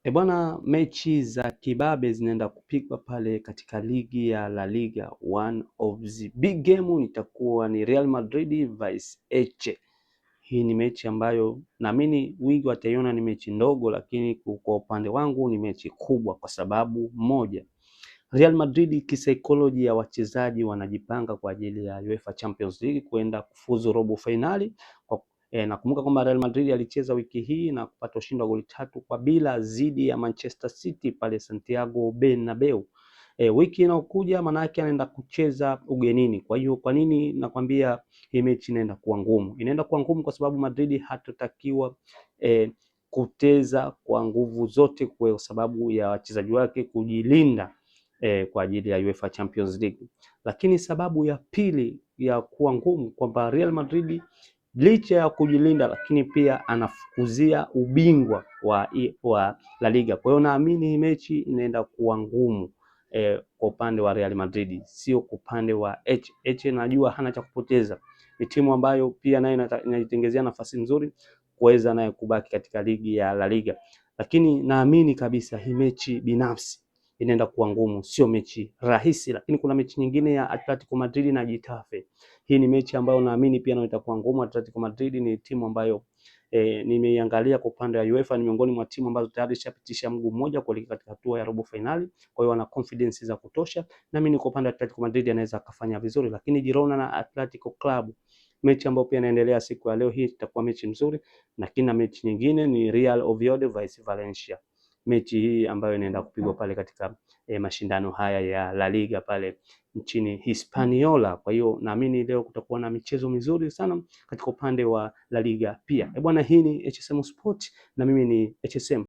Bwana, mechi za kibabe zinaenda kupigwa pale katika ligi ya La Liga. One of the big game itakuwa ni Real Madrid vs Elche. Hii ni mechi ambayo naamini wengi wataiona ni mechi ndogo, lakini kwa upande wangu ni mechi kubwa kwa sababu moja. Real Madrid kisaikolojia ya wachezaji wanajipanga kwa ajili ya UEFA Champions League kwenda kufuzu robo finali. Nakumbuka kwamba Real Madrid alicheza wiki hii na kupata ushindi wa goli 3-0 dhidi ya Manchester City pale Santiago Bernabeu. Wiki inayokuja manake anaenda kucheza ugenini. Kwa hiyo kwa nini nakwambia hii mechi inaenda kuwa ngumu? Inaenda kuwa ngumu kwa sababu Madrid hatotakiwa kuteza kwa nguvu zote kwa sababu ya wachezaji wake kujilinda kwa ajili ya UEFA Champions League. Lakini sababu ya pili ya kuwa ngumu kwamba Real Madrid licha ya kujilinda lakini pia anafukuzia ubingwa wa La Liga. Kwa hiyo naamini hii mechi inaenda kuwa ngumu kwa upande wa Real Madrid, sio kwa upande wa Elche. Elche najua hana cha kupoteza, ni timu ambayo pia nayo inajitengezea nafasi nzuri kuweza naye kubaki katika ligi ya La Liga, lakini naamini kabisa hii mechi binafsi inaenda kuwa ngumu, sio mechi rahisi. Lakini kuna mechi nyingine ya Atletico Madrid na Getafe. Hii ni mechi ambayo naamini pia nayo itakuwa ngumu. Atletico Madrid ni timu ambayo nimeiangalia kwa upande wa UEFA, ni miongoni mwa timu ambazo tayari ishapitisha mguu mmoja kuelekea katika hatua ya robo finali. Kwa hiyo wana confidence za kutosha, na mimi kwa upande wa Atletico Madrid anaweza akafanya vizuri. Lakini Girona na Atletico Club, mechi ambayo pia inaendelea siku ya leo hii, itakuwa mechi nzuri. Lakini na mechi nyingine ni Real Oviedo vs Valencia, mechi hii ambayo inaenda kupigwa pale katika mashindano haya ya La Liga pale nchini Hispaniola. Kwa hiyo naamini leo kutakuwa na michezo mizuri sana katika upande wa La Liga pia. Bwana, hii ni HSM Sport na mimi ni HSM.